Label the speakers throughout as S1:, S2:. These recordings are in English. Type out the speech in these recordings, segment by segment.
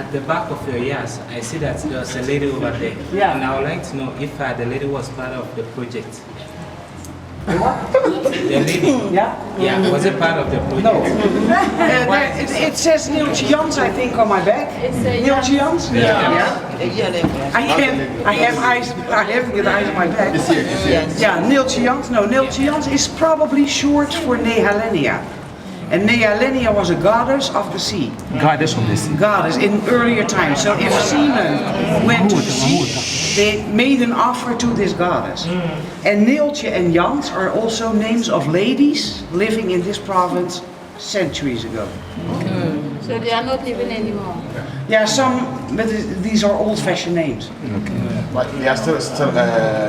S1: at the back of your ears, I see that there's a lady over there.
S2: Yeah.
S1: And I would like to know if the lady was part of the project.
S2: What?
S1: The lady?
S2: Yeah?
S1: Yeah, was it part of the project?
S2: No. It says Neeltje Jans, I think, on my back. Neeltje Jans?
S1: Yeah.
S2: I haven't got eyes on my back. Yeah, Neeltje Jans. No, Neeltje Jans is probably short for Nehalenia. And Nehalenia was a goddess of the sea.
S3: Goddess of the sea.
S2: Goddess in earlier times. So if seamen went to the sea, they made an offer to this goddess. And Neeltje and Jans are also names of ladies living in this province centuries ago.
S4: So they are not living anymore?
S2: Yeah, some, but these are old-fashioned names.
S5: Okay. But we are still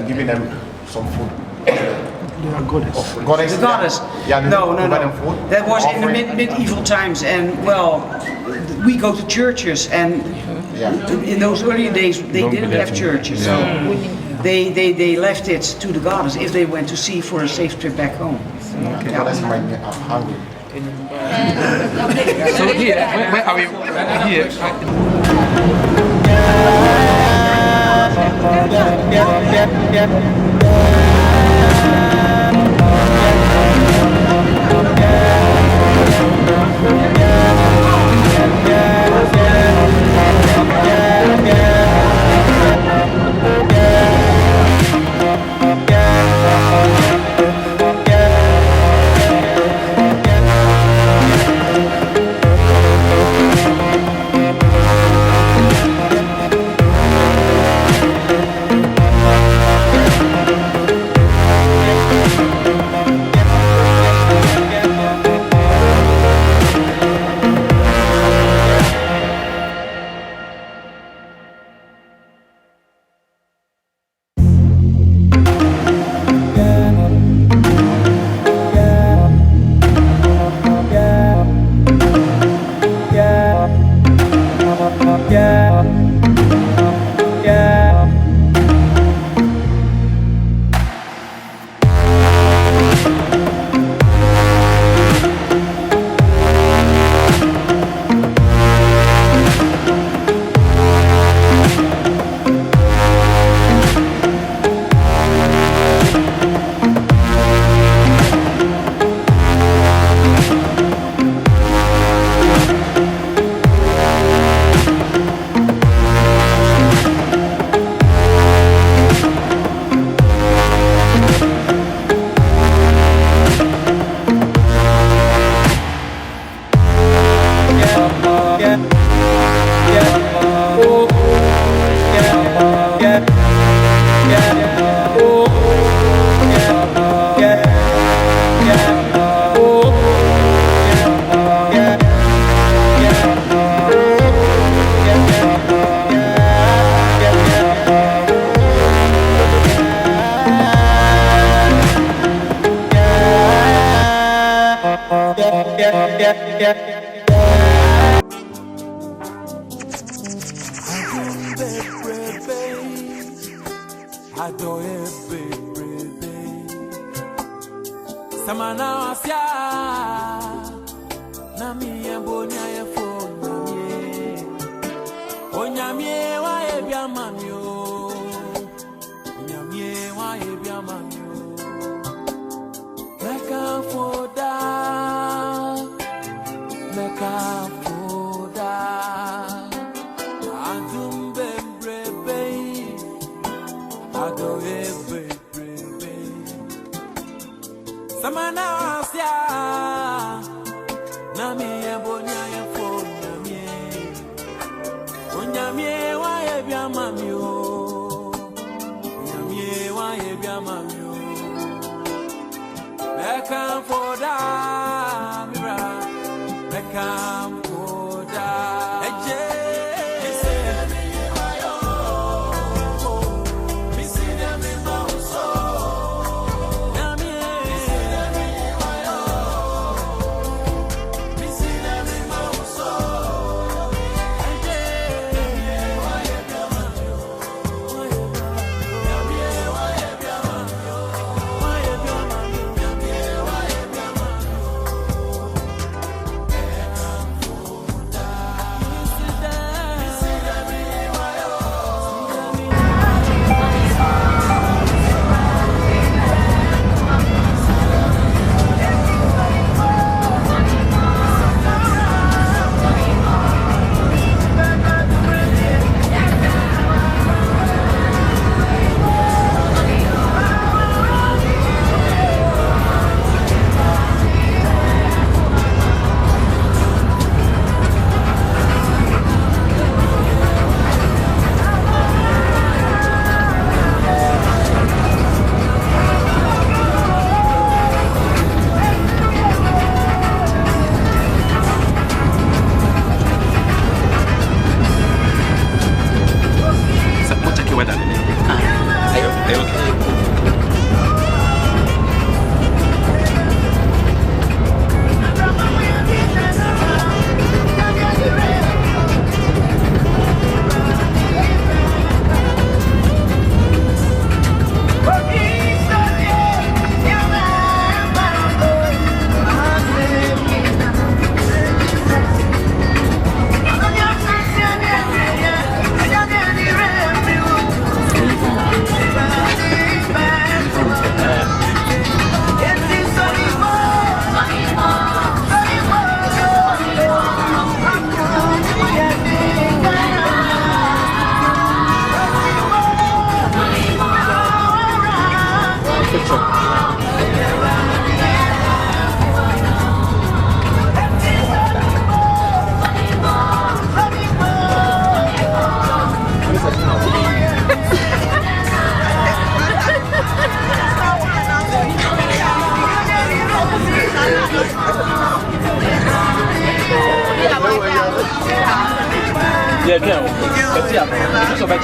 S5: giving them some food.
S3: They are goddess.
S5: Goddess.
S2: The goddess?
S5: Yeah,
S2: No.
S5: Food.
S2: That was in the medieval times, and well, we go to churches, and in those earlier days they didn't have churches, so they left it to the goddess if they went to sea for a safe trip back home.
S5: Okay. Goddess might be hungry.
S3: So here, where are we? Yeah, bien. Petit à petit. Juste on va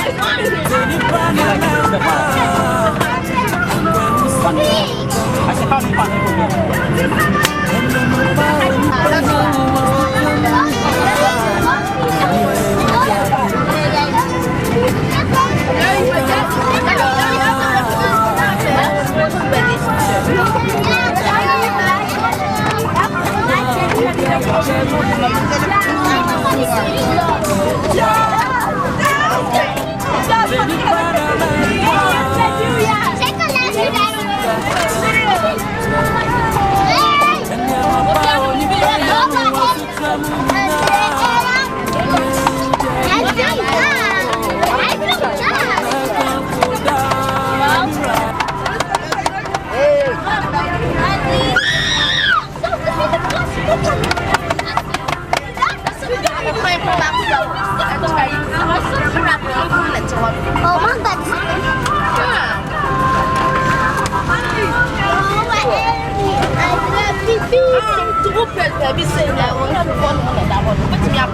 S6: Hey!
S4: be saying that one of the one that one, but me up.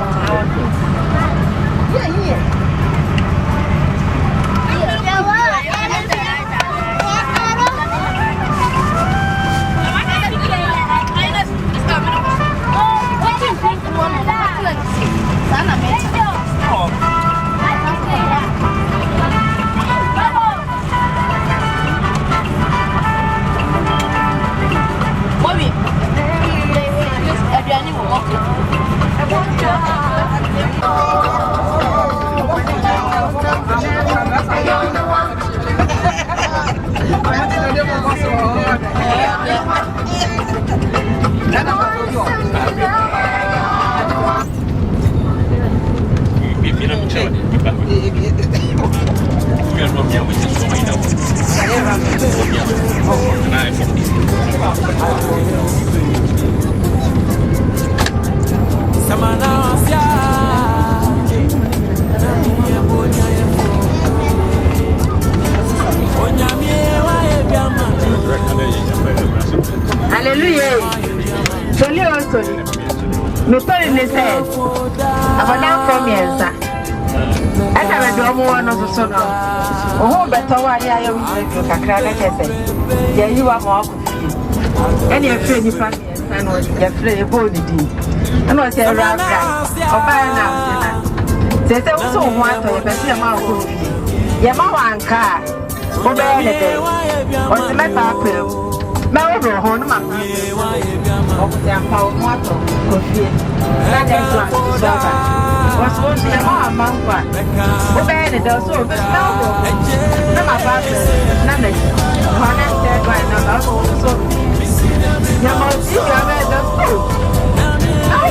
S6: Hallelujah. Toli o toli. Me toli ne say. Abana from yensa. Ata be do mo wono so no. Oho beto wa ya ya wi kakra na kese. Ya yi wa mo akufie. Ene e fre ni fa yensa no ya fre e bo ni di. Ana o se ra bra. Oba na na. Se so ho ato ye pese ma ko fie. Ye ma wa anka. O be ne de. O se meta apel. Now we're home, Mamma. Of the power motor, coffee. That is what was supposed to be a mamma. Obey it, also, but now, no, my father, none of you. Connected by now, so you must see your man, the food. Now,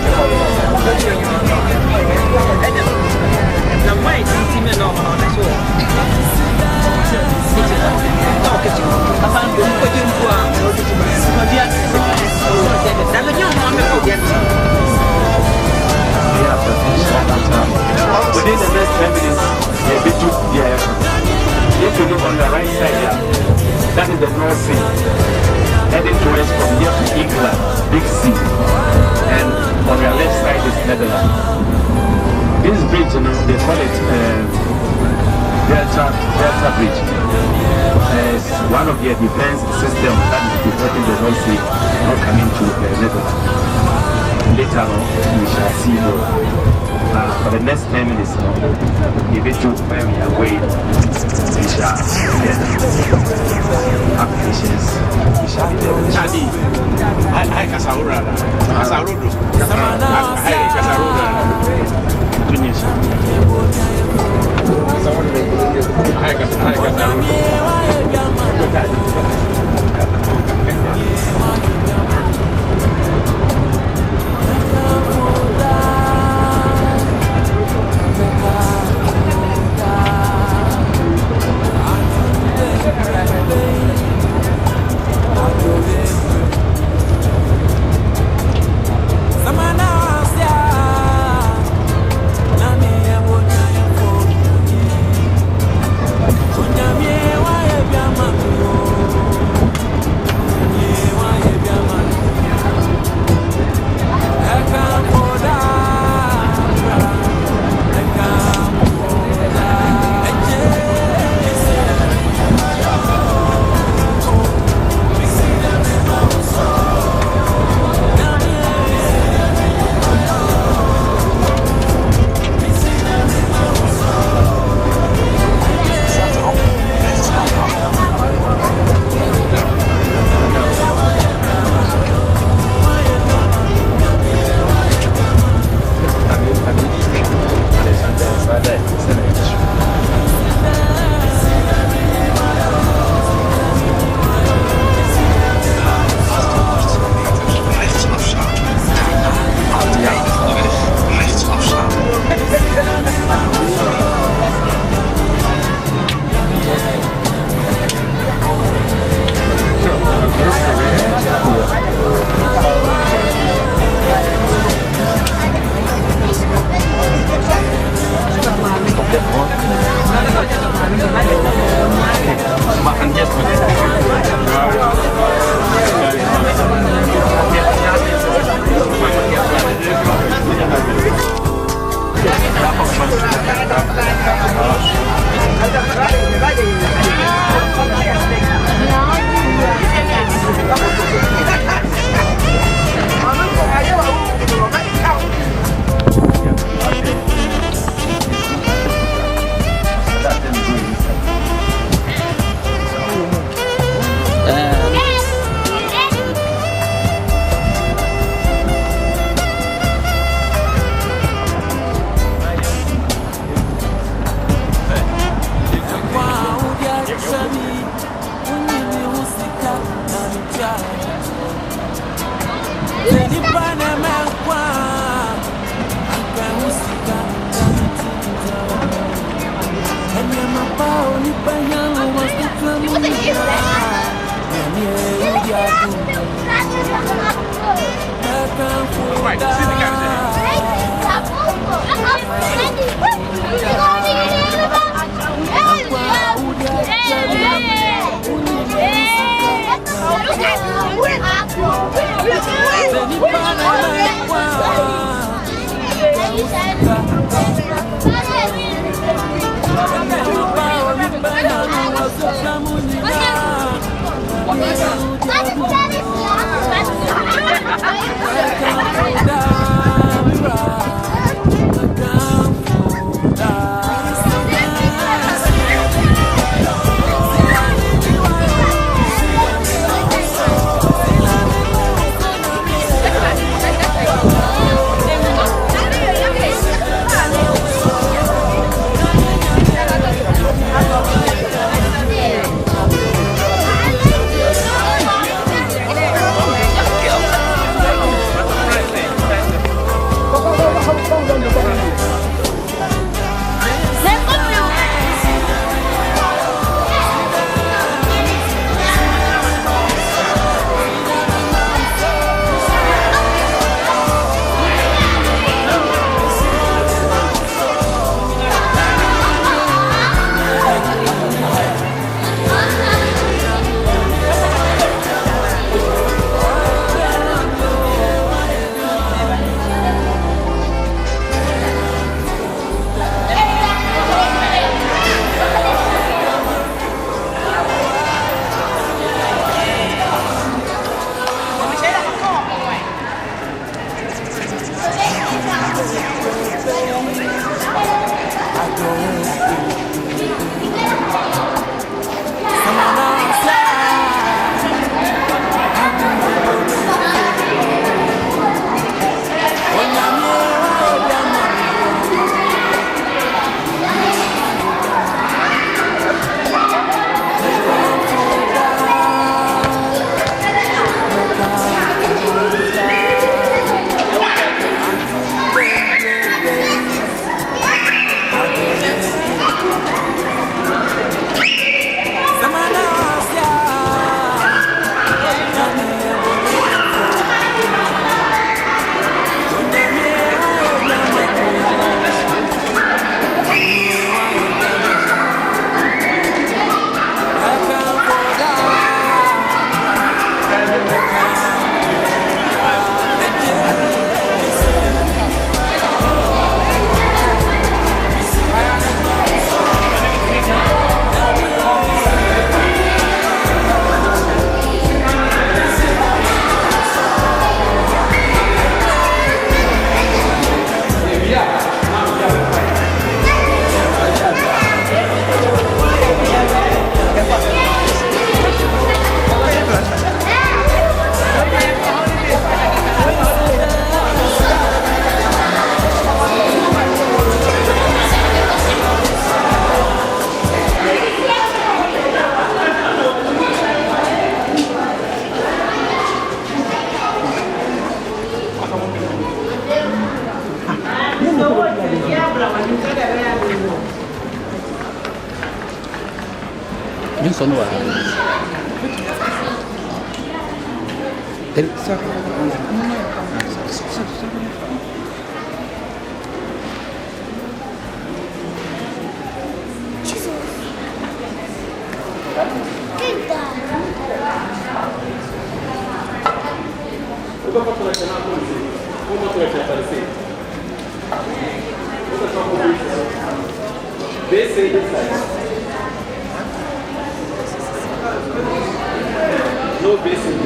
S5: This
S3: That is the North Sea, heading towards from here to England, Big Sea, and on your left side is Netherlands. This bridge, you know, they call it Delta Bridge. It's one of their defense systems that is protecting the North Sea not coming to Netherlands. Later on, we shall see more. For the next 10 minutes, if it took where we are going, we shall get applications. We shall be there.
S5: Charlie, I Casaura. Casarudo. I Casaruda.
S3: Tunisia.
S5: I Casarudo.
S4: What?
S3: No basic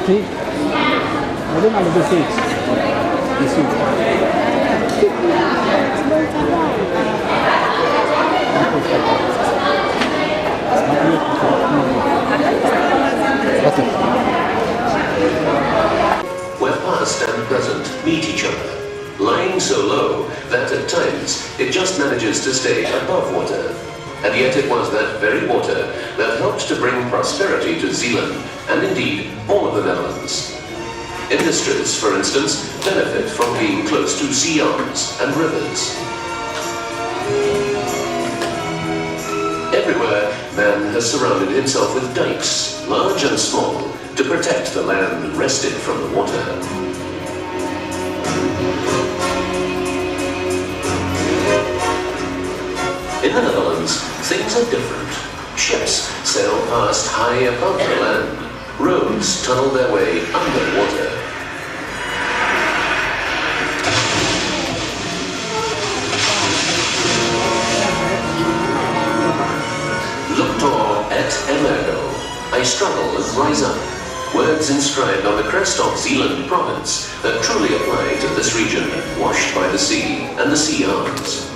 S7: See? I don't know the seats. You see?
S8: Where past and present meet each other, lying so low that at times it just manages to stay above water. And yet it was that very water that helped to bring prosperity to Zeeland, and indeed all of the Netherlands. Industries, for instance, benefit from being close to sea arms and rivers. Everywhere, man has surrounded himself with dikes, large and small, to protect the land wrested from the water. In the Netherlands, things are different. Ships sail past high above the land. Roads tunnel their way underwater. Luctor et emergo. I struggle and rise up. Words inscribed on the crest of Zeeland province that truly apply to this region, washed by the sea and the sea arms.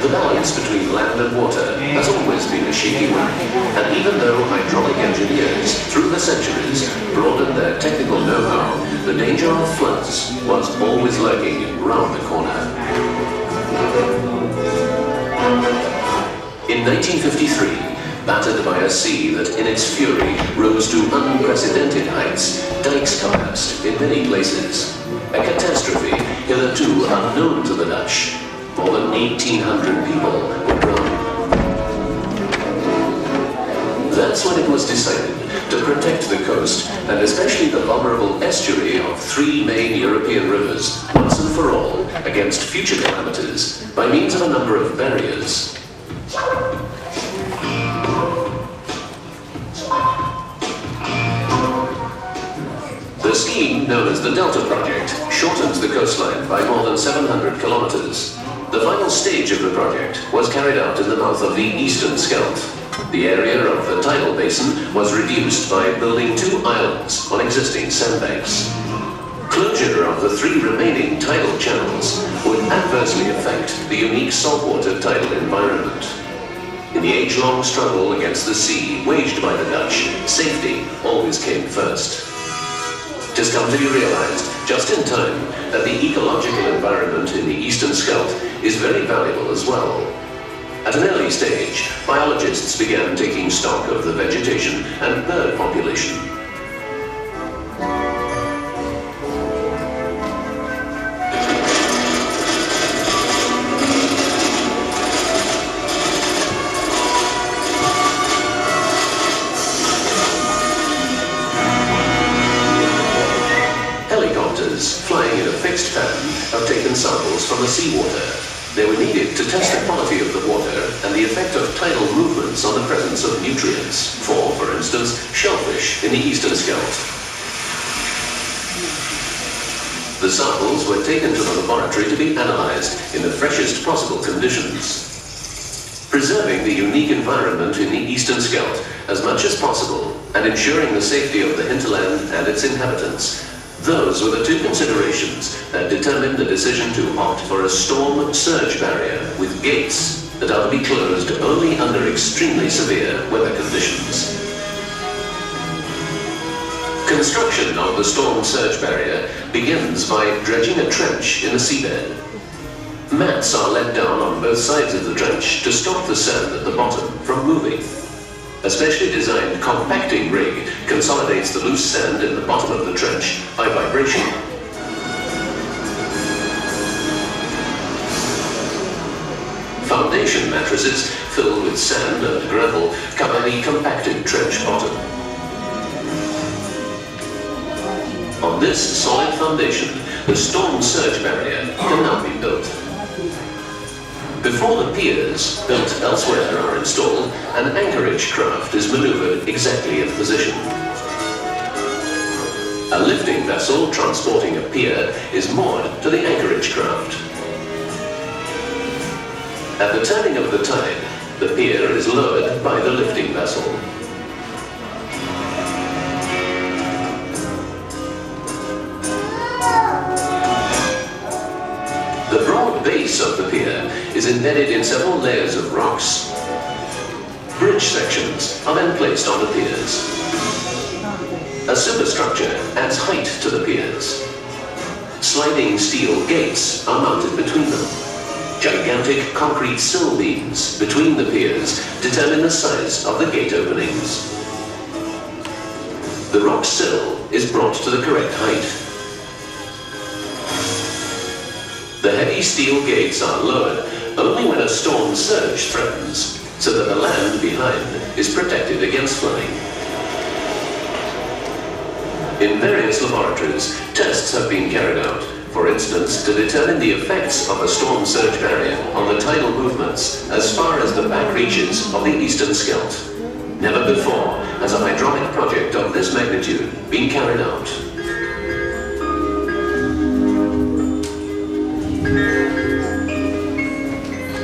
S8: The balance between land and water has always been a shaky one, and even though hydraulic engineers through the centuries broadened their technical know-how, the danger of floods was always lurking round the corner. In 1953, battered by a sea that in its fury rose to unprecedented heights, dikes collapsed in many places. A catastrophe hitherto unknown to the Dutch. More than 1,800 people were drowned. That's when it was decided to protect the coast, and especially the vulnerable estuary of three main European rivers, once and for all, against future calamities, by means of a number of barriers. The scheme, known as the Delta Project, shortens the coastline by more than 700 kilometers. The final stage of the project was carried out in the mouth of the Eastern Scheldt. The area of the tidal basin was reduced by building 2 islands on existing sandbanks. Closure of the 3 remaining tidal channels would adversely affect the unique saltwater tidal environment. In the age-long struggle against the sea waged by the Dutch, safety always came first. It has come to be realized, just in time, that the ecological environment in the Eastern Scheldt is very valuable as well. At an early stage, biologists began taking stock of the vegetation and bird population. Flying in a fixed pattern have taken samples from the seawater. They were needed to test the quality of the water and the effect of tidal movements on the presence of nutrients for instance, shellfish in the Eastern Scheldt. The samples were taken to the laboratory to be analyzed in the freshest possible conditions. Preserving the unique environment in the Eastern Scheldt as much as possible and ensuring the safety of the hinterland and its inhabitants, Those were the two considerations that determined the decision to opt for a storm surge barrier with gates that are to be closed only under extremely severe weather conditions. Construction of the storm surge barrier begins by dredging a trench in the seabed. Mats are let down on both sides of the trench to stop the sand at the bottom from moving. A specially designed compacting rig consolidates the loose sand in the bottom of the trench by vibration. Foundation mattresses filled with sand and gravel cover the compacted trench bottom. On this solid foundation, the storm surge barrier can now be built. Before the piers built elsewhere are installed, an anchorage craft is maneuvered exactly in position. A lifting vessel transporting a pier is moored to the anchorage craft. At the turning of the tide, the pier is lowered by the lifting vessel. The broad base of the pier is embedded in several layers of rocks. Bridge sections are then placed on the piers. A superstructure adds height to the piers. Sliding steel gates are mounted between them. Gigantic concrete sill beams between the piers determine the size of the gate openings. The rock sill is brought to the correct height. The heavy steel gates are lowered only when a storm surge threatens, so that the land behind is protected against flooding. In various laboratories, tests have been carried out, for instance, to determine the effects of a storm surge barrier on the tidal movements as far as the back reaches of the eastern scheldt. Never before has a hydraulic project of this magnitude been carried out.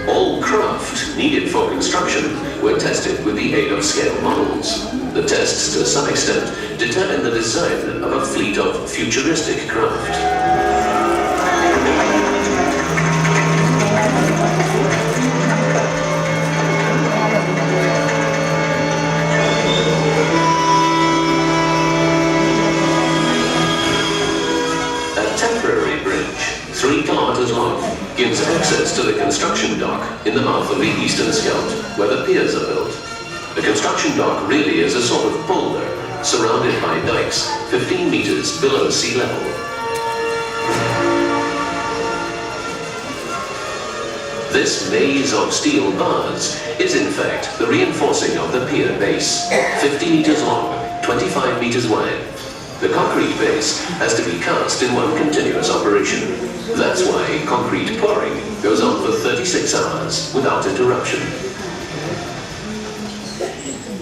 S8: All craft needed for construction were tested with the aid of scale models. The tests, to some extent, determined the design of a fleet of futuristic craft. A temporary bridge, 3 kilometers long, gives access to the construction dock in the mouth of the eastern scheldt, where the piers are built. The construction dock really is a sort of boulder, surrounded by dikes 15 meters below sea level. This maze of steel bars is in fact the reinforcing of the pier base, 50 meters long, 25 meters wide. The concrete base has to be cast in one continuous operation. That's why concrete pouring goes on for 36 hours without interruption.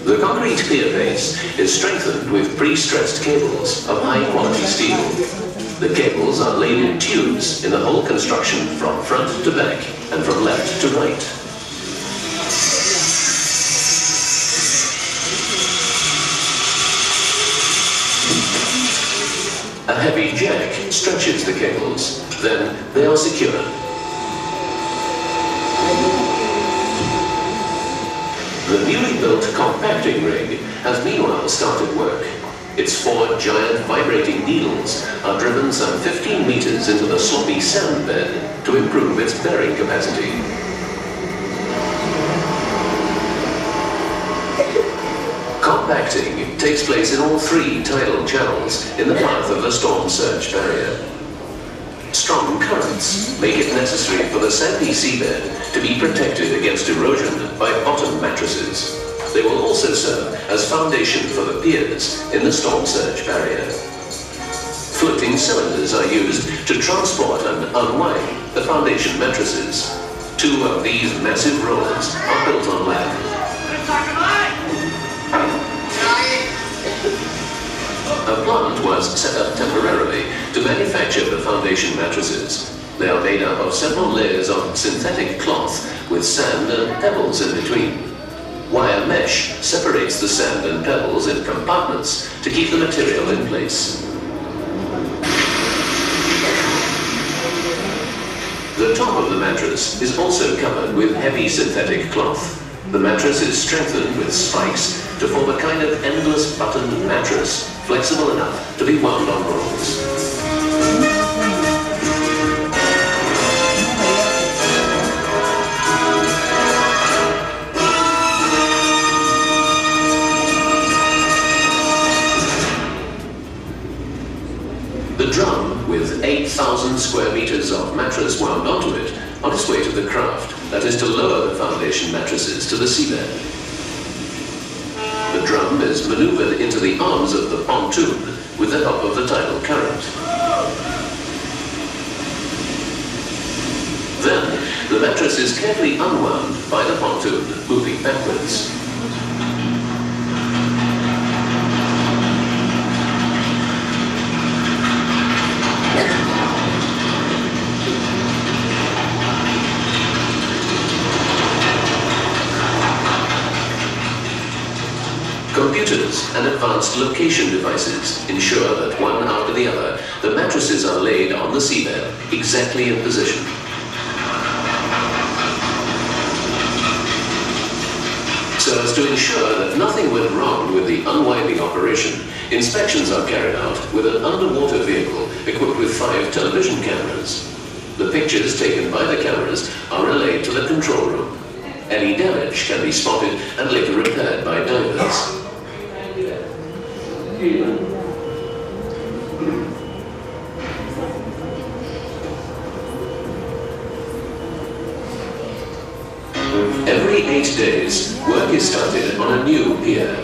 S8: The concrete pier base is strengthened with pre-stressed cables of high-quality steel. The cables are laid in tubes in the whole construction from front to back and from left to right. A heavy jack stretches the cables, then they are secured. The newly built compacting rig has meanwhile started work. Its 4 giant vibrating needles are driven some 15 meters into the sloppy sand bed to improve its bearing capacity. Compacting takes place in all 3 tidal channels in the path of the storm surge barrier. Strong currents make it necessary for the sandy seabed to be protected against erosion by bottom mattresses. They will also serve as foundation for the piers in the storm surge barrier. Floating cylinders are used to transport and unwind the foundation mattresses. 2 of these massive rollers are built on land. A plant was set up temporarily to manufacture the foundation mattresses. They are made up of several layers of synthetic cloth with sand and pebbles in between. Wire mesh separates the sand and pebbles in compartments to keep the material in place. top of the mattress is also covered with heavy synthetic cloth. The mattress is strengthened with spikes to form a kind of endless buttoned mattress, flexible enough to be wound on rolls. The drum, with 8,000 square meters of mattress wound onto it, on its way to the craft, that is to lower the foundation mattresses to the seabed. The drum is maneuvered into the arms of the pontoon with the help of the tidal current. Then, the mattress is carefully unwound by the pontoon moving backwards. Computers and advanced location devices ensure that one after the other, the mattresses are laid on the seabed, exactly in position. So as to ensure that nothing went wrong with the unwinding operation, inspections are carried out with an underwater vehicle equipped with 5 television cameras. The pictures taken by the cameras are relayed to the control room. Any damage can be spotted and later repaired by divers. Every 8 days, work is started on a new pier.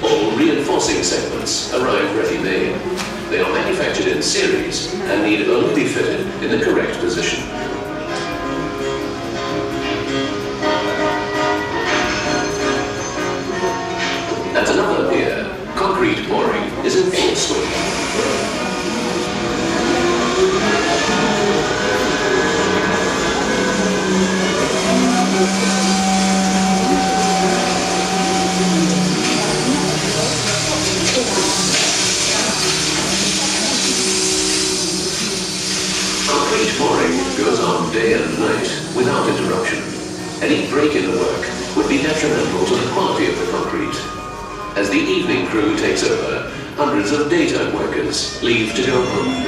S8: All reinforcing segments arrive ready-made. They are manufactured in series and need only be fitted in the correct position. At another pier, concrete pouring is in full swing. Concrete pouring goes on day and night without interruption. Any break in the work would be detrimental to the quality of the concrete. As the evening crew takes over, hundreds of daytime workers leave to go home.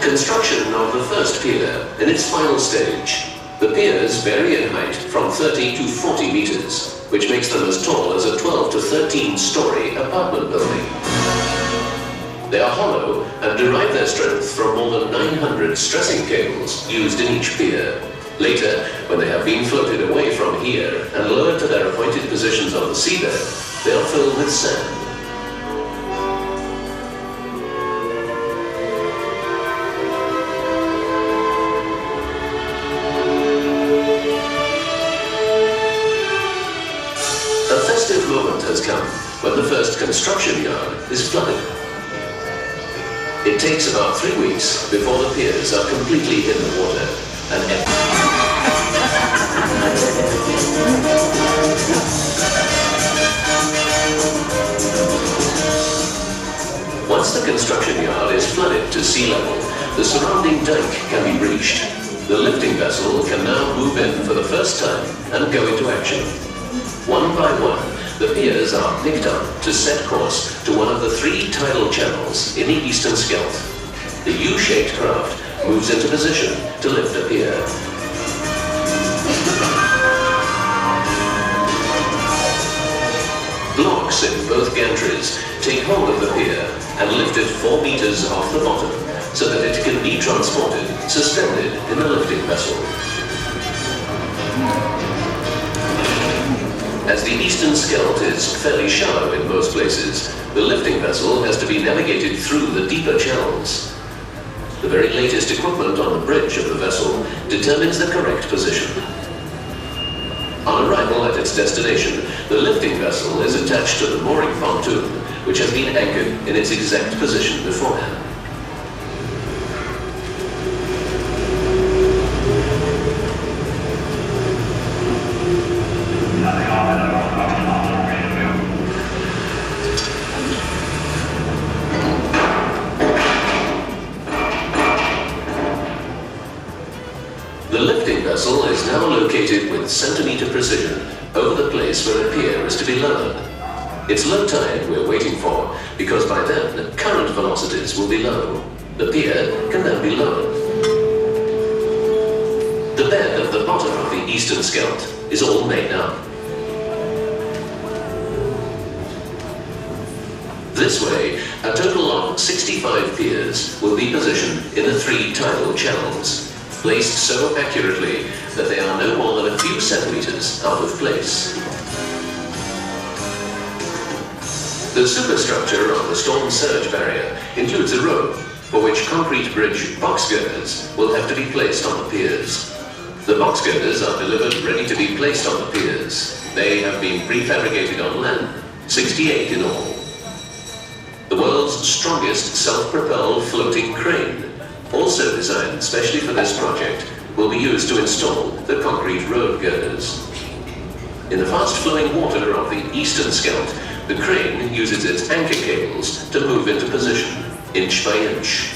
S8: Construction of the first pier in its final stage. The piers vary in height from 30 to 40 meters, which makes them as tall as a 12 to 13-story apartment building. They are hollow and derive their strength from more than 900 stressing cables used in each pier. Later, when they have been floated away from here and lowered to their appointed positions on the seabed, they are filled with sand. A festive moment has come when the first construction yard is flooded. It takes about 3 weeks before the piers are completely in the water and once the construction yard is flooded to sea level, the surrounding dike can be breached. The lifting vessel can now move in for the first time and go into action. One by one, the piers are picked up to set course to one of the 3 tidal channels in the eastern Scheldt. The U-shaped craft moves into position to lift a pier. Blocks in both gantries take hold of the pier and lift it 4 meters off the bottom so that it can be transported, suspended in the lifting vessel. As the eastern Scheldt is fairly shallow in most places, the lifting vessel has to be navigated through the deeper channels. The very latest equipment on the bridge of the vessel determines the correct position. On arrival at its destination, the lifting vessel is attached to the mooring pontoon, which has been anchored in its exact position beforehand. The lifting vessel is now located with centimeter precision over the place where a pier is to be lowered. It's low tide we're waiting for, because by then current velocities will be low. The pier can then be lowered. The bed at the bottom of the eastern scheldt is all made up. This way, a total of 65 piers will be positioned in the 3 tidal channels, placed so accurately that they are no more than a few centimeters out of place. The superstructure of the storm surge barrier includes a rope for which concrete bridge box girders will have to be placed on the piers. The box girders are delivered ready to be placed on the piers. They have been prefabricated on land, 68 in all. The world's strongest self-propelled floating crane, also designed specially for this project, will be used to install the concrete road girders. In the fast-flowing water of the eastern scheldt, the crane uses its anchor cables to move into position, inch by inch.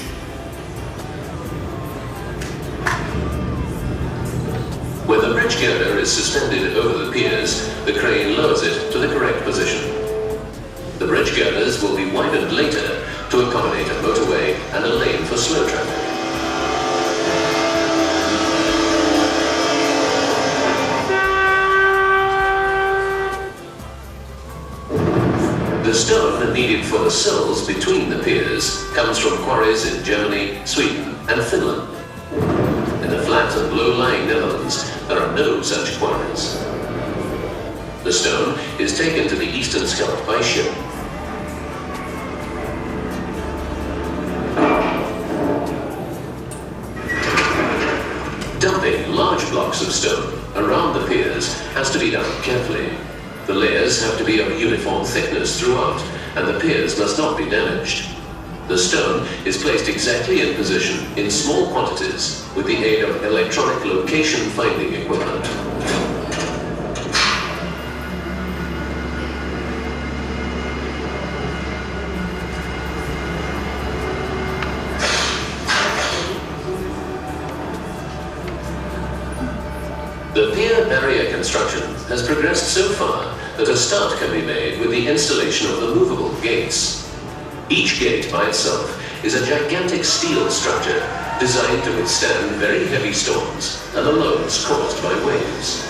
S8: When the bridge girder is suspended over the piers, the crane lowers it to the correct position. The bridge girders will be widened later to accommodate a motorway and a lane for slow traffic. The stone needed for the sills between the piers comes from quarries in Germany, Sweden and Finland. In the flat and low-lying Netherlands, there are no such quarries. The stone is taken to the eastern scheldt by ship. Dumping large blocks of stone around the piers has to be done carefully. The layers have to be of uniform thickness throughout, and the piers must not be damaged. The stone is placed exactly in position in small quantities with the aid of electronic location finding equipment. The pier barrier construction has progressed so far that a start can be made with the installation of the movable gates. Each gate by itself is a gigantic steel structure designed to withstand very heavy storms and the loads caused by waves.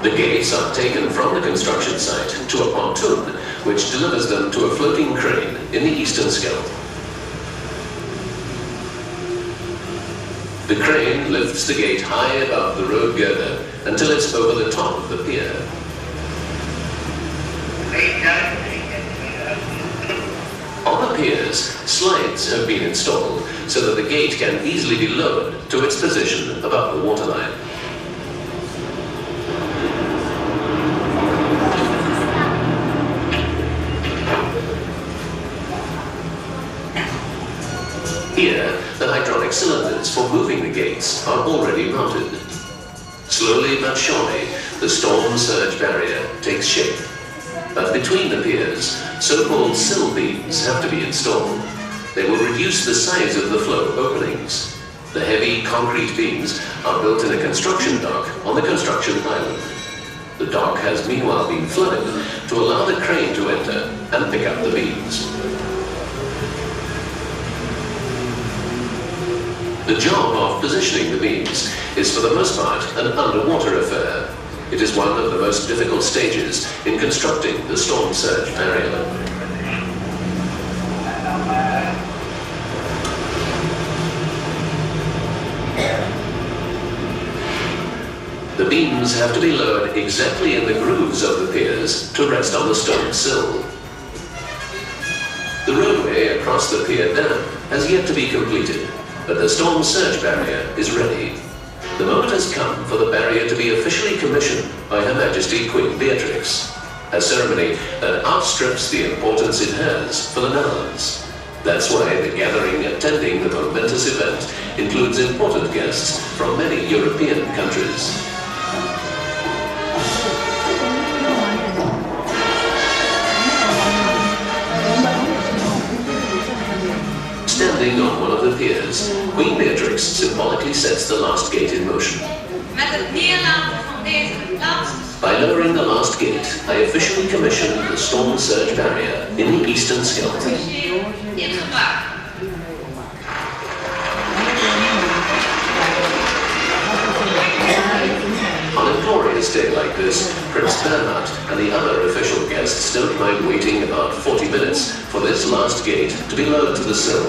S8: The gates are taken from the construction site to a pontoon, which delivers them to a floating crane in the eastern scheldt. The crane lifts the gate high above the road girder until it's over the top of the pier. On the piers, slides have been installed so that the gate can easily be lowered to its position above the waterline. Here, the hydraulic cylinders for moving the gates are already mounted. Slowly but surely, the storm surge barrier takes shape. But between the piers, so-called sill beams have to be installed. They will reduce the size of the flow openings. The heavy concrete beams are built in a construction dock on the construction island. The dock has meanwhile been flooded to allow the crane to enter and pick up the beams. The job of positioning the beams is for the most part an underwater affair. It is one of the most difficult stages in constructing the storm surge barrier. The beams have to be lowered exactly in the grooves of the piers to rest on the stone sill. The roadway across the pier dam has yet to be completed, but the storm surge barrier is ready. The moment has come for the barrier to be officially commissioned by Her Majesty Queen Beatrix, a ceremony that outstrips the importance it has for the Netherlands. That's why the gathering attending the momentous event includes important guests from many European countries. Standing on one of the piers, Queen Beatrix symbolically sets the last gate in motion. By lowering the last gate, I officially commission the storm surge barrier in the eastern Scheldt. On a glorious day like this, Prince Bernhard and the other official guests don't mind waiting about 40 minutes for this last gate to be lowered to the sill.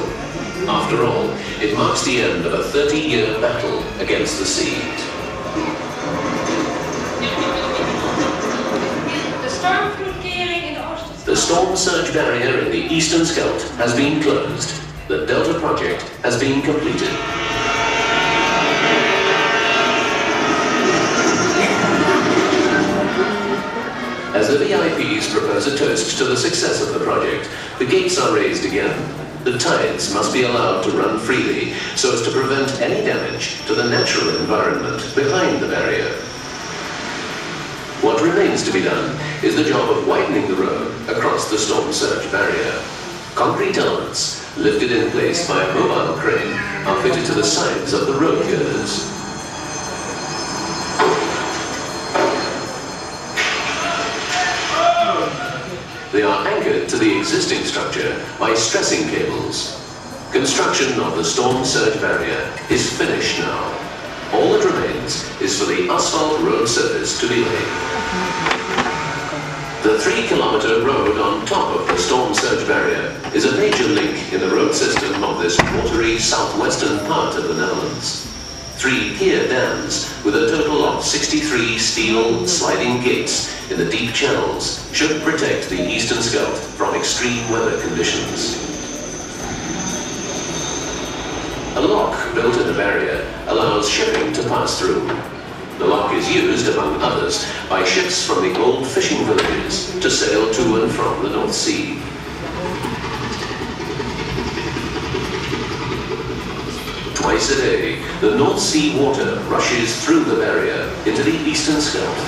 S8: After all, it marks the end of a 30-year battle against the sea. The storm surge barrier in the eastern Scheldt has been closed. The Delta project has been completed. As the VIPs propose a toast to the success of the project, the gates are raised again. The tides must be allowed to run freely so as to prevent any damage to the natural environment behind the barrier. What remains to be done is the job of widening the road across the storm surge barrier. Concrete elements, lifted in place by a mobile crane, are fitted to the sides of the road girders. They are anchored to the existing structure by stressing cables. Construction of the storm surge barrier is finished now. All that remains is for the asphalt road surface to be laid. The 3-kilometer road on top of the storm surge barrier is a major link in the road system of this watery southwestern part of the Netherlands. 3 pier dams with a total of 63 steel sliding gates in the deep channels should protect the eastern Scheldt from extreme weather conditions. A lock built in the barrier allows shipping to pass through. The lock is used, among others, by ships from the old fishing villages to sail to and from the North Sea. Twice a day, the North Sea water rushes through the barrier into the eastern Scheldt.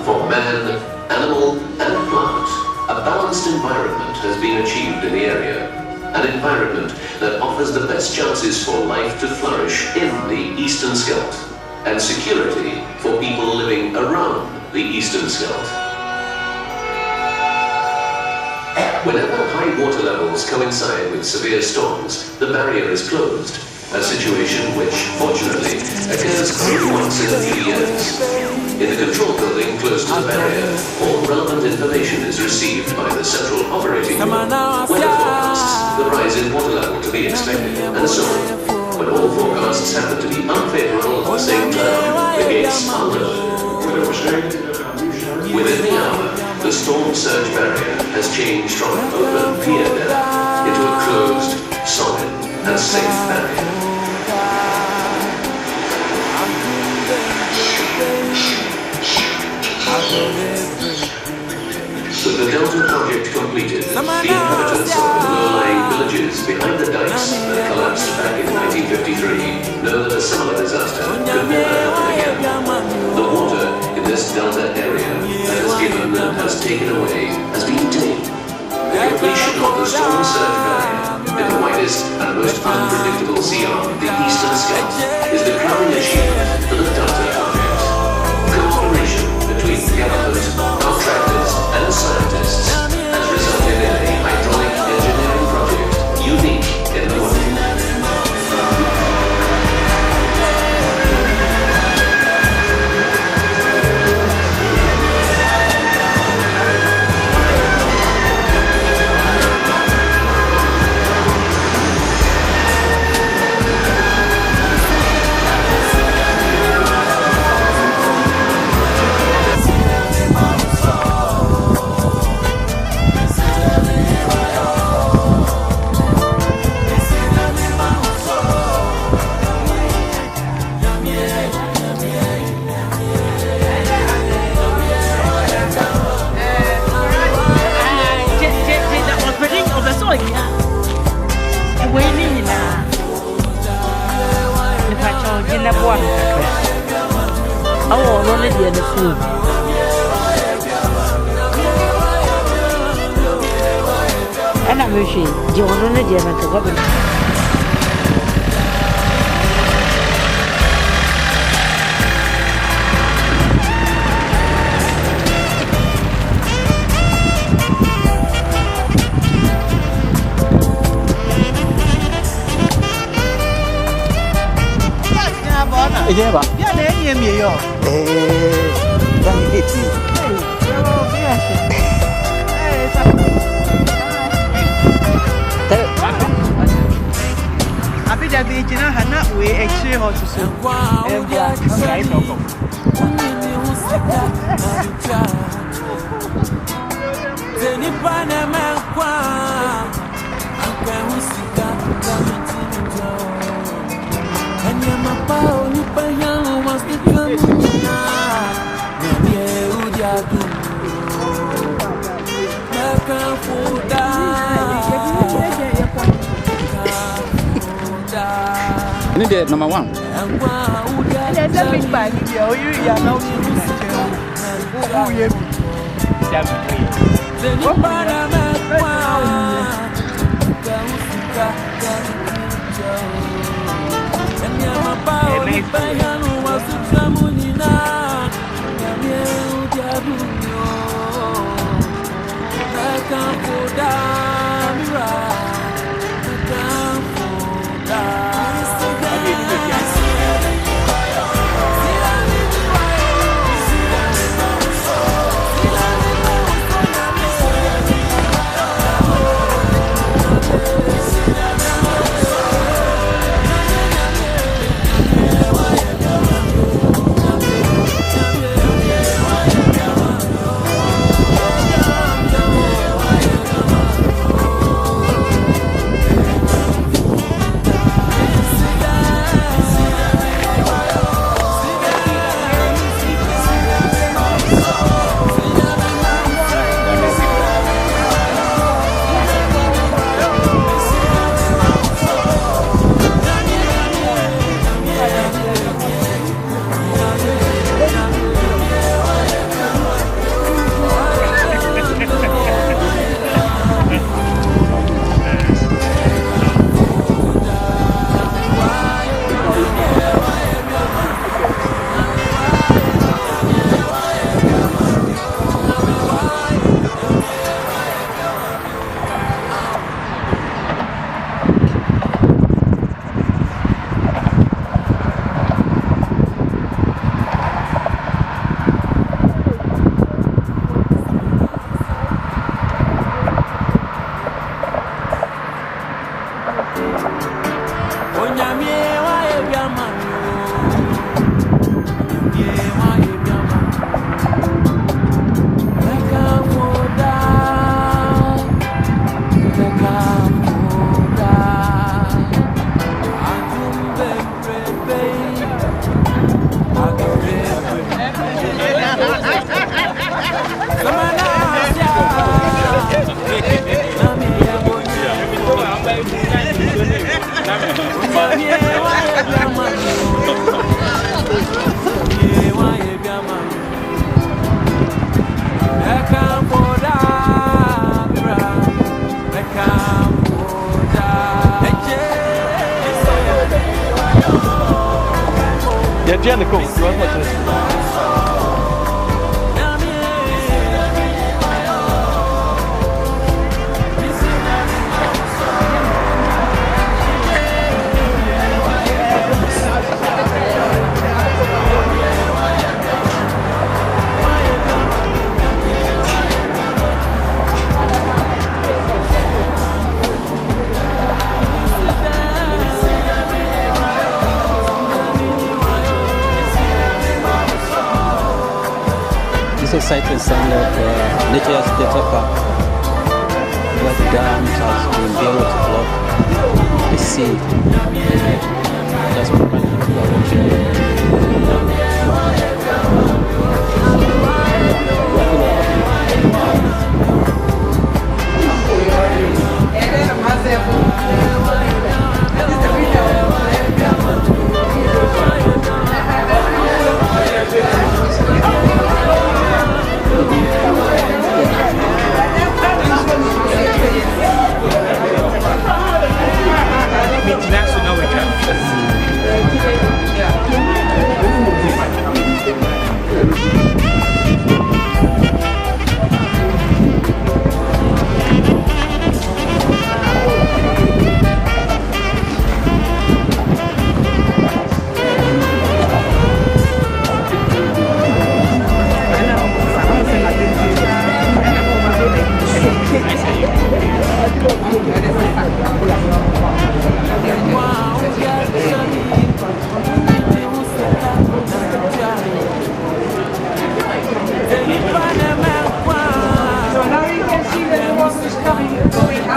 S8: For man, animal, and plant, a balanced environment has been achieved in the area. An environment that offers the best chances for life to flourish in the eastern Scheldt, and security for people living around the eastern Scheldt. Whenever high water levels coincide with severe storms, the barrier is closed, a situation which, fortunately, occurs only once in a few years. In the control building close to the barrier, all relevant information is received by the central operating room, weather forecasts, the rise in water level to be expected, and so on. When all forecasts happen to be unfavorable at the same time, the gates are lowered. Within the hour, the storm surge barrier has changed from an open pier dam into a closed, solid, and safe barrier. With the Delta project completed, the inhabitants of the low-lying villages behind the dikes that collapsed back in 1953 know that a similar disaster could never happen again. The water in this Delta area that has given and has taken away has been tamed. The completion of the storm surge barrier in the widest and most unpredictable sea arm of the eastern Scheldt is the crowning achievement for the Delta project. Cooperation between government, contractors, and scientists has resulted in a hydraulic engineering project unique in the world.
S6: the food. And I'm wishing you want to know the government.
S7: Yeah, but
S2: Yeah, they hear me, yo. I be that be Gina Hana, we actually how to say.
S7: Number one.
S2: There's a big bag. You are now
S7: Jericho, this is sight and sound of Nature's Data Park, where the dams has been built to block the sea. That's what we're watching.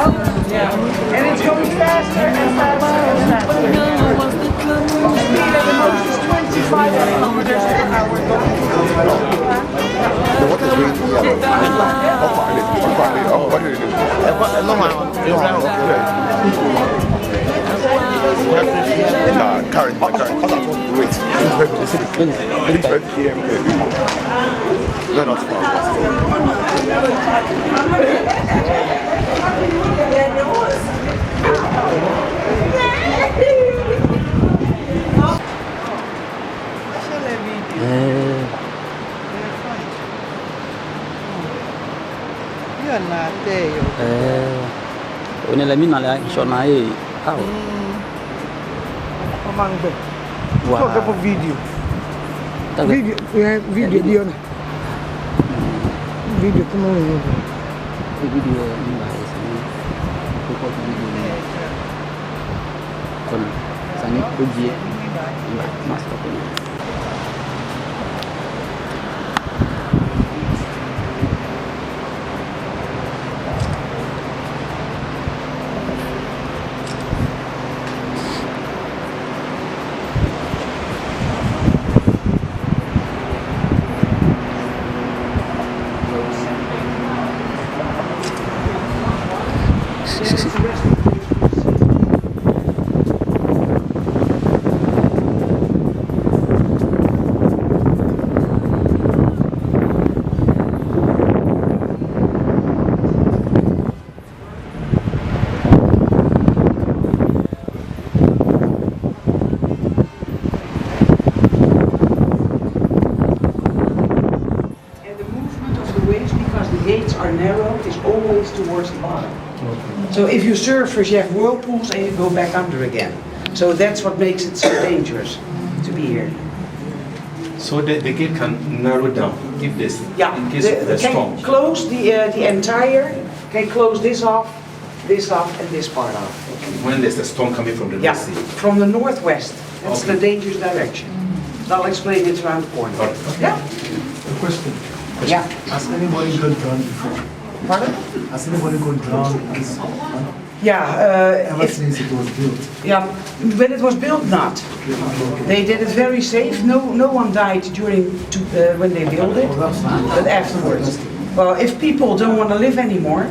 S2: Yeah. And it's going faster and faster and faster. The speed at the most is 25 kilometers per hour.
S5: What is really what do you do? Current. Wait. No, not
S7: Ini lagi nala sonai.
S9: Amangbe.
S7: Wah.
S9: Toca pro vídeo. Vídeo, vídeo dia na. Vídeo como
S7: Video ini bahas ini. Pokok video ini. Kon sangat puji. Mas ini.
S2: Towards the bottom. So if you surfers, you have whirlpools and you go back under again. So that's what makes it so dangerous to be here.
S1: So the gate can narrow down if this, in case of the storm.
S2: Can close the entire, can close this off, and this part off.
S1: When there's a storm coming from the North Sea.
S2: From the northwest. That's the dangerous direction. I'll explain it around the corner. Yeah.
S10: A question.
S2: Yeah.
S10: Has anybody got drowned before?
S2: Pardon?
S10: Has anybody got drowned?
S2: Yeah.
S10: Ever since it was built?
S2: Yeah, when it was built, not. They did it very safe. No one died during when they built it, but afterwards. Well, if people don't want to live anymore.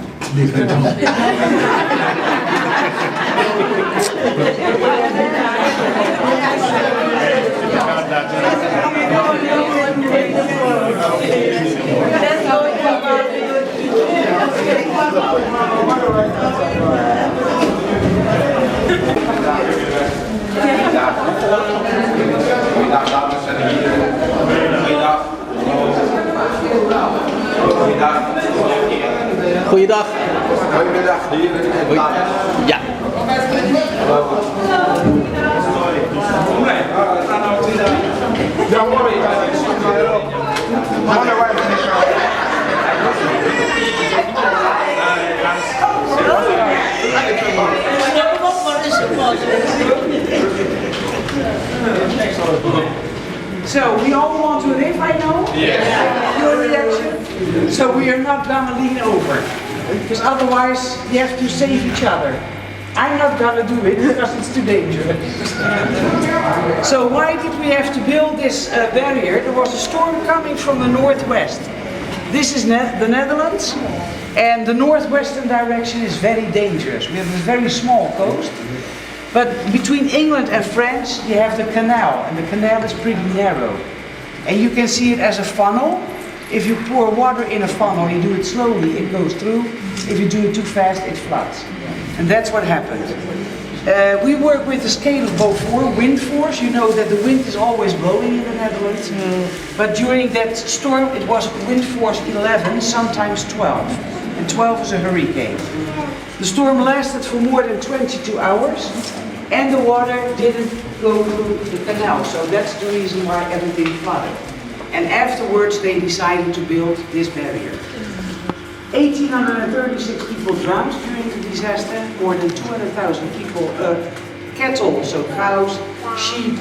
S7: Goeiedag. Ja.
S2: So we all want to live, I know? Yes. Your reaction? So we are not gonna lean over. Because otherwise you have to save each other. I'm not gonna do it because it's too dangerous. So why did we have to build this barrier? There was a storm coming from the northwest. This is the Netherlands, and the northwestern direction is very dangerous. We have a very small coast. But between England and France, you have the canal, and the canal is pretty narrow. And you can see it as a funnel. If you pour water in a funnel, you do it slowly, it goes through. If you do it too fast, it floods. And that's what happened. We work with a scale of Beaufort, wind force. You know that the wind is always blowing in the Netherlands. But during that storm, it was wind force 11, sometimes 12. And 12 is a hurricane. The storm lasted for more than 22 hours, and the water didn't go through the canal. So that's the reason why everything flooded. And afterwards, they decided to build this barrier. 1,836 people drowned during the disaster, more than 200,000 people, cattle, so cows, sheep,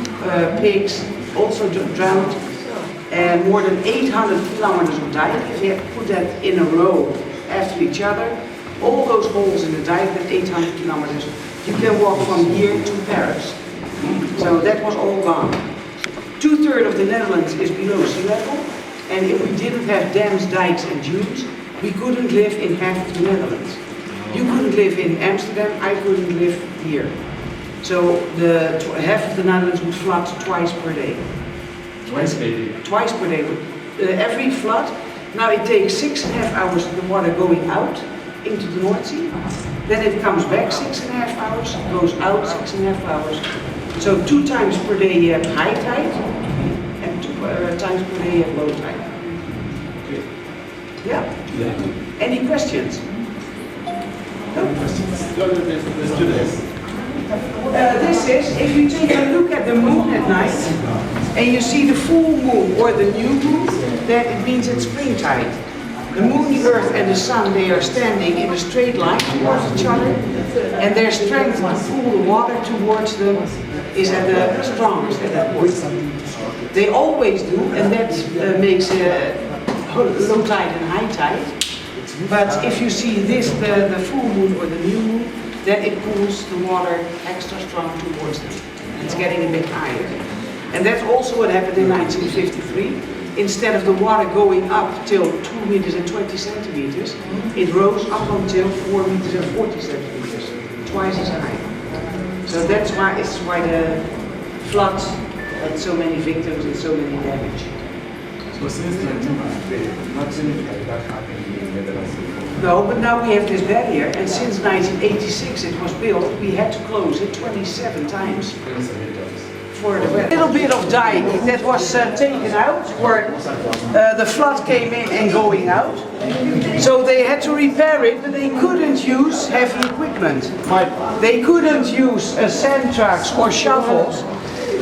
S2: pigs, also drowned, and more than 800 kilometers of dike. If you have to put that in a row after each other, All those holes in the dike, that 800 kilometers, you can walk from here to Paris. So that was all gone. 2/3 of the Netherlands is below sea level, and if we didn't have dams, dikes and dunes, we couldn't live in half of the Netherlands. You couldn't live in Amsterdam, I couldn't live here. So half of the Netherlands would flood twice per day.
S1: Twice per day?
S2: Twice per day. Every flood, now it takes 6.5 hours of the water going out into the North Sea. Then it comes back 6.5 hours, goes out 6.5 hours. So 2 times per day you have high tide, and 2 times per day you have low tide. Yeah? Any questions? No questions.
S1: Let's do this.
S2: This is, if you take a look at the moon at night, and you see the full moon or the new moon, then it means it's springtide. The moon, the earth and the sun, they are standing in a straight line towards each other, and their strength to pull the water towards them is at the strongest at that point. They always do, and that makes low tide and high tide. But if you see this, the full moon or the new moon, then it pulls the water extra strong towards them. It's getting a bit higher. And that's also what happened in 1953. Instead of the water going up till 2 meters and 20 centimeters, it rose up until 4 meters and 40 centimeters, twice as high. So that's why the floods had so many victims and so many damage.
S5: So since 1953, nothing like that happened in the Netherlands before?
S2: No, but now we have this barrier, and since 1986 it was built, we had to close it 27 times. For the weather. A little bit of dike that was taken out, where the flood came in and going out. So they had to repair it, but they couldn't use heavy equipment. They couldn't use sand trucks or shovels.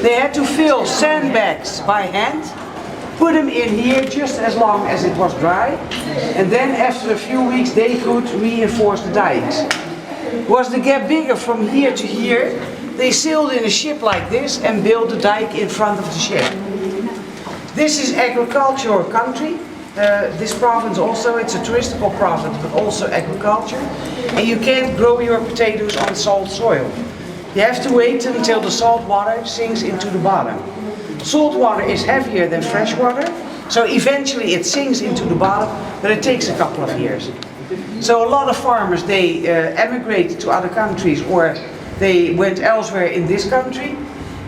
S2: They had to fill sandbags by hand, put them in here just as long as it was dry, and then after a few weeks they could reinforce the dikes. Was the gap bigger from here to here, they sailed in a ship like this and built the dike in front of the ship. This is agricultural country. This province also, it's a touristical province, but also agriculture. And you can't grow your potatoes on salt soil. You have to wait until the salt water sinks into the bottom. Salt water is heavier than fresh water, so eventually it sinks into the bottom, but it takes a couple of years. So a lot of farmers, they emigrate to other countries, or they went elsewhere in this country,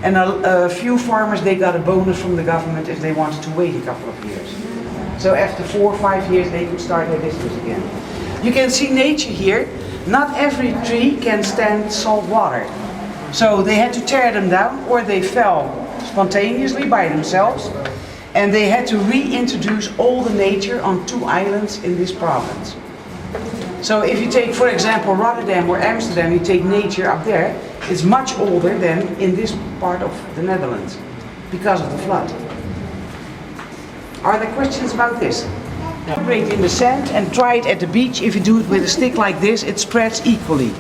S2: and a few farmers, they got a bonus from the government if they wanted to wait a couple of years. So after 4 or 5 years they could start their business again. You can see nature here. Not every tree can stand salt water. So they had to tear them down, or they fell spontaneously by themselves, and they had to reintroduce all the nature on 2 islands in this province. So if you take, for example, Rotterdam or Amsterdam, you take nature up there, it's much older than in this part of the Netherlands because of the flood. Are there questions about this? Break in the sand and try it at the beach. If you do it with a stick like this, it spreads equally.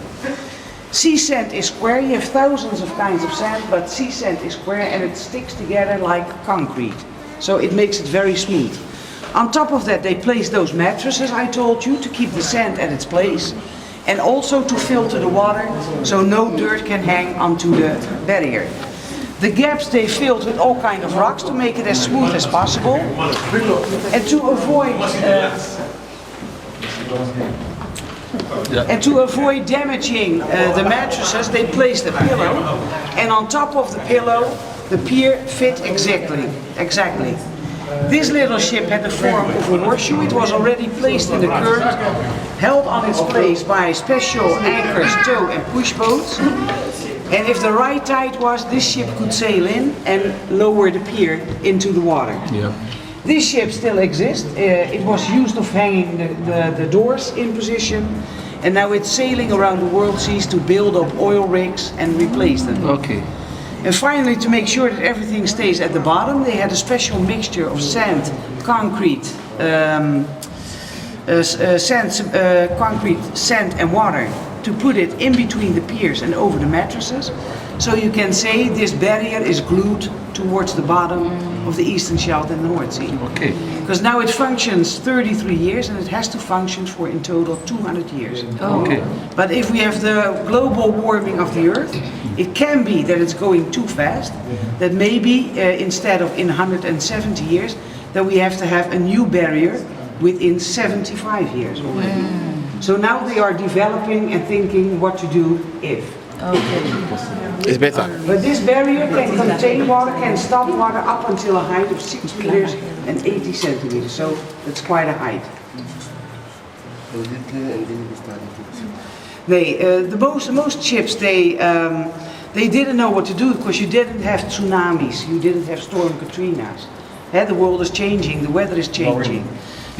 S2: Sea sand is square, you have thousands of kinds of sand, but sea sand is square and it sticks together like concrete. So it makes it very smooth. On top of that, they place those mattresses I told you to keep the sand at its place, and also to filter the water so no dirt can hang onto the barrier. The gaps they filled with all kinds of rocks to make it as smooth as possible, and to avoid damaging the mattresses, they placed a pillow, and on top of the pillow the pier fit exactly. This little ship had the form of a horseshoe. It was already placed in the current, held on its place by special anchors, tow and push boats. And if the right tide was, this ship could sail in and lower the pier into the water.
S1: Yeah.
S2: This ship still exists. It was used of hanging the doors in position, and now it's sailing around the world seas to build up oil rigs and replace them.
S1: Okay.
S2: And finally, to make sure that everything stays at the bottom, they had a special mixture of sand, concrete, sand and water to put it in between the piers and over the mattresses. So you can say this barrier is glued towards the bottom of the Eastern Shelf and the North Sea.
S1: Okay.
S2: Because now it functions 33 years and it has to function for in total 200 years.
S1: Okay.
S2: But if we have the global warming of the Earth, it can be that it's going too fast, that maybe instead of in 170 years, that we have to have a new barrier within 75 years already. So now they are developing and thinking what to do if.
S6: Okay.
S3: It's better.
S2: But this barrier can contain water, can stop water up until a height of 6 meters and 80 centimeters. So that's quite a height. Most ships, they didn't know what to do because you didn't have tsunamis, you didn't have Storm Katrinas. The world is changing, the weather is changing.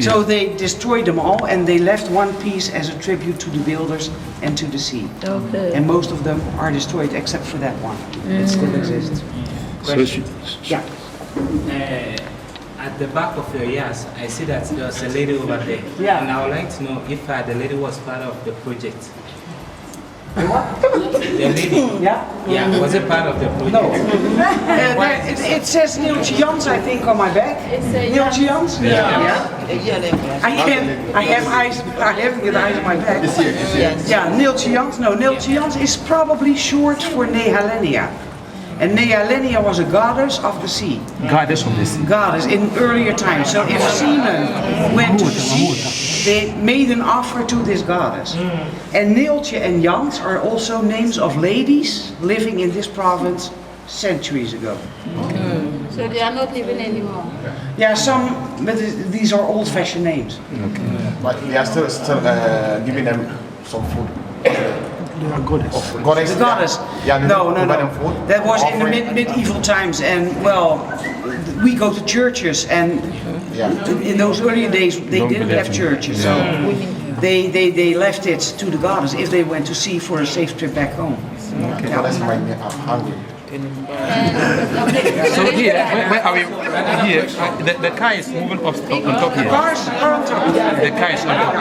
S2: So they destroyed them all and they left one piece as a tribute to the builders and to the sea.
S6: Okay.
S2: And most of them are destroyed except for that one. It still exists. Yeah.
S11: At the back of your ears, I see that there's a lady over there.
S2: Yeah.
S11: And I would like to know if the lady was part of the project.
S2: What?
S11: The lady?
S2: Yeah?
S11: Yeah, was it part of the project?
S2: No. It says Neeltje Jans, I think, on my back. Neeltje Jans? Yeah. I have eyes on my back. Yeah, Neeltje Jans. No, Neeltje Jans is probably short for Nehalenia. And Nehalenia was a goddess of the sea.
S1: Goddess of the sea.
S2: Goddess in earlier times. So if seamen went to the sea, they made an offer to this goddess. And Neeltje and Jans are also names of ladies living in this province centuries ago.
S4: So they are not living anymore?
S2: Yeah, some, but these are old-fashioned names.
S3: Okay. But we are still giving them some food. Goddess.
S2: The goddess.
S3: Yeah,
S2: No. That was in the medieval times, and well, we go to churches, and in those earlier days they didn't have churches, so they left it to the goddess if they went to sea for a safe trip back home.
S3: Okay. Goddess might be hungry.
S1: So here, where are we? Here, the car is moving up on top here.
S2: The cars are on top.
S1: The car is on top.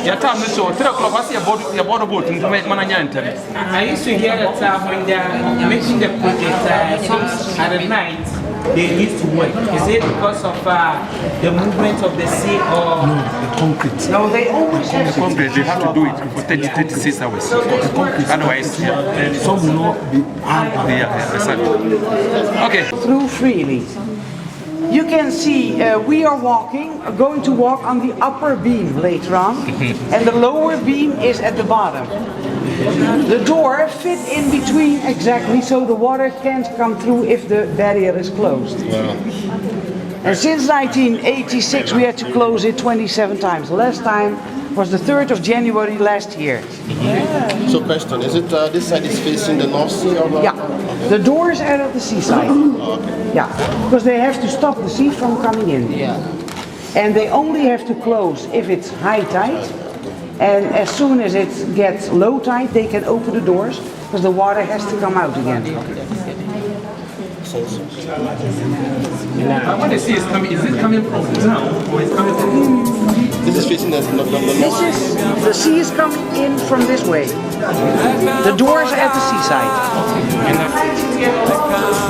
S1: Yeah, tell me so. 3 o'clock, what's your border boat in Mananyanta?
S11: I used to hear that when they are making the project at night, they used to work. Is it because of the movement of the sea or?
S10: No, the concrete.
S2: No, they always have
S1: The concrete, they have to do it for 36 hours. Otherwise,
S10: Some will not be
S1: exactly. Okay.
S2: through freely. You can see we are going to walk on the upper beam later on, and the lower beam is at the bottom. The door fit in between exactly so the water can't come through if the barrier is closed. And since 1986 we had to close it 27 times. The last time was the 3rd of January last year.
S3: So question, is it this side is facing the North Sea or not?
S2: Yeah, the doors are at the seaside. Yeah, because they have to stop the sea from coming in. Yeah. And they only have to close if it's high tide. And as soon as it gets low tide, they can open the doors because the water has to come out again.
S1: What the sea is coming, is it coming from down or is coming from?
S3: This is facing the
S2: The sea is coming in from this way. The doors are at the seaside.
S3: Yeah.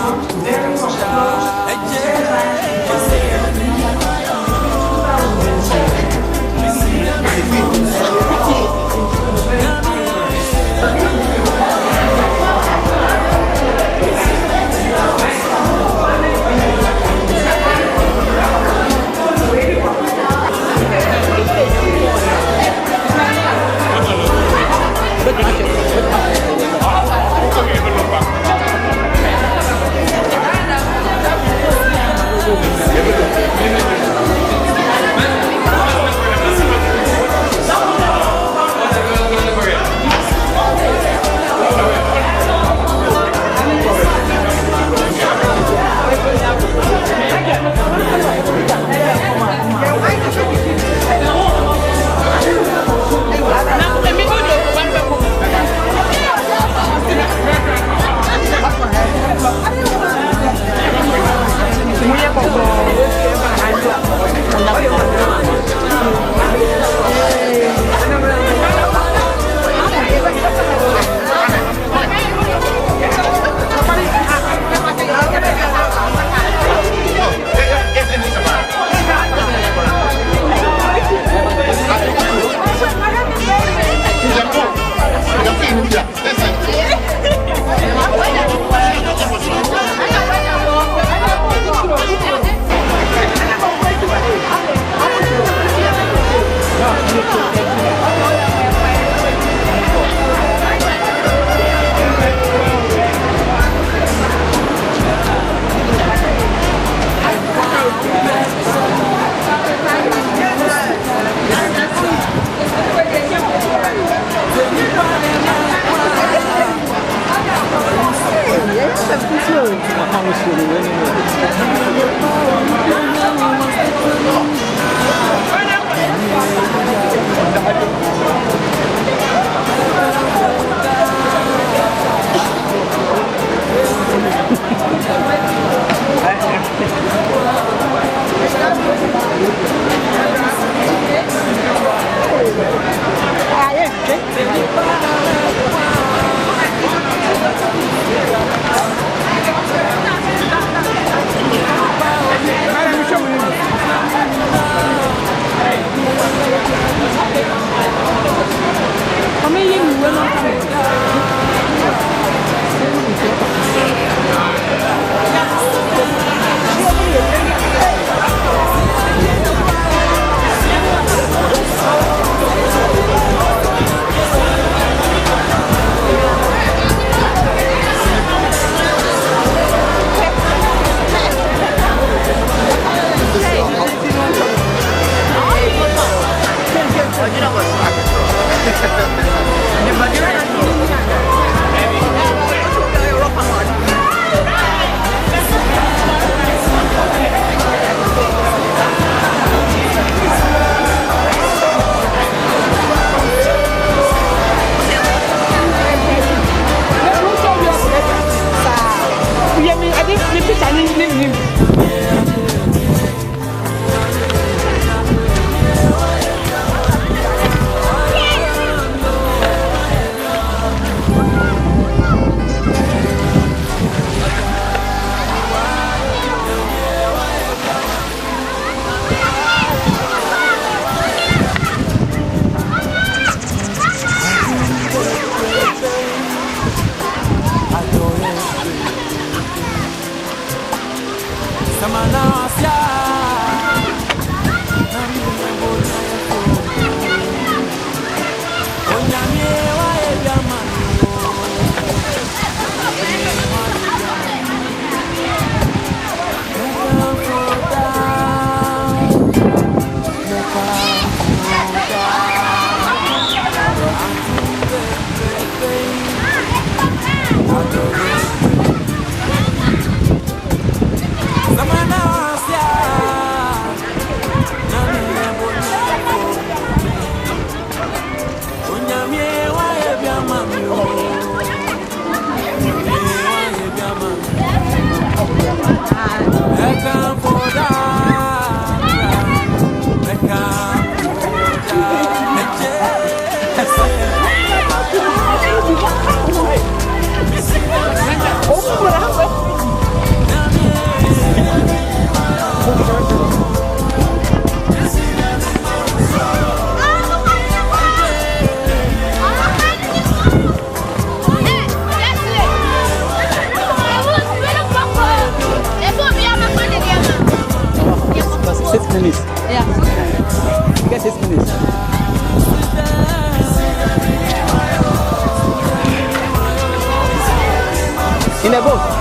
S7: In a boat.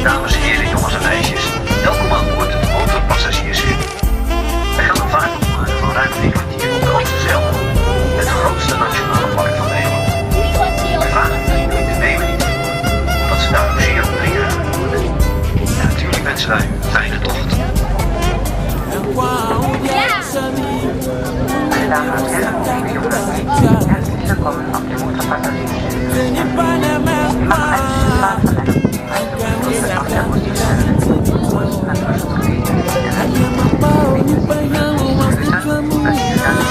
S12: Dames en heren, jongens en meisjes, welkom aan boord het motorpassagiersschip. Wij gaan een vaart opmaken van ruim 3 kwartier op de Oosterzijl, het grootste nationale park van Nederland. Wij vragen jullie de nemen niet, omdat ze daar zeer omringen. En natuurlijk wensen wij een fijne tocht. Meine Damen und Herren, liebe Jungs und Mädchen, herzlich willkommen auf dem Motorpassagierschiff. Wir machen eine Fahrt von einem auf der Musikstelle.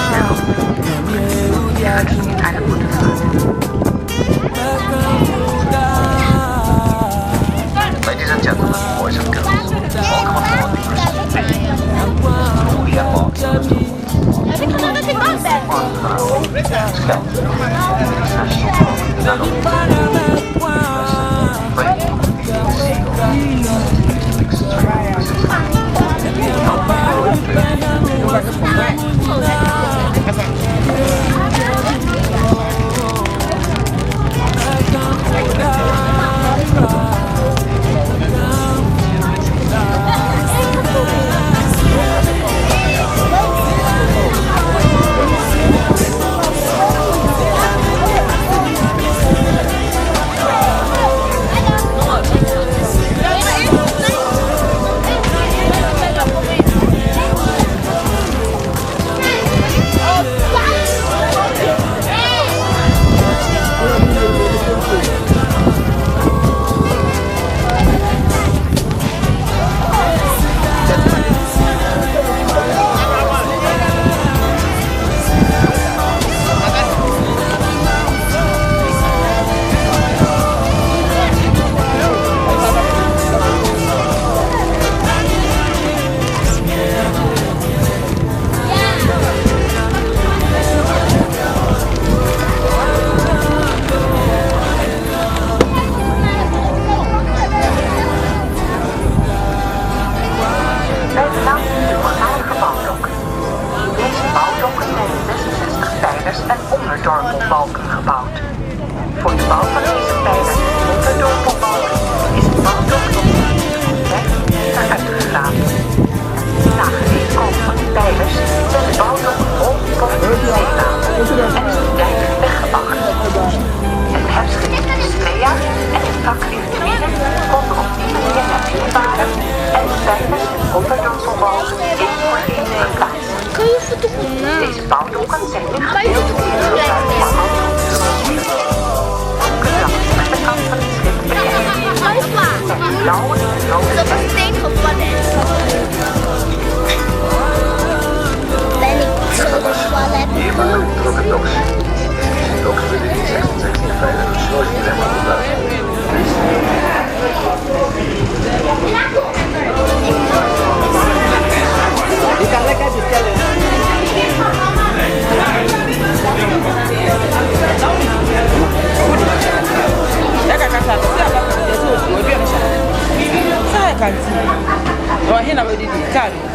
S12: Eine gute Fahrt. Ladies and gentlemen, boys and girls, welcome aboard the Christmas tree. We have walked en onderdorpelbalken gebouwd. Voor de bouw van deze pijlers en onderdorpelbalken is het bouwblok nog niet uitgegraven. Na gereedkomen van de pijlers zijn de bouwblokken volgepropt in zeewater en is de dijk weggebakken. Het herfstgebied is 2 jaar en het vak vitrine konden op die manier naar binnen varen en de pijlers en onderdorpelbalken één voor één verplaatsen. Deze bouwdoeken zijn nu gedeeld in de gebruik van aan de kant van het schip en blauwe en rode hiermee trok het doks. Doks werden in 1656 gesloten en gebruikt.
S13: Je kan lekker bestellen. Lekker kan zijn. Dat is wel lekker. Dat is ook mooi. Saya kan zien.
S2: Oh, here now we did it.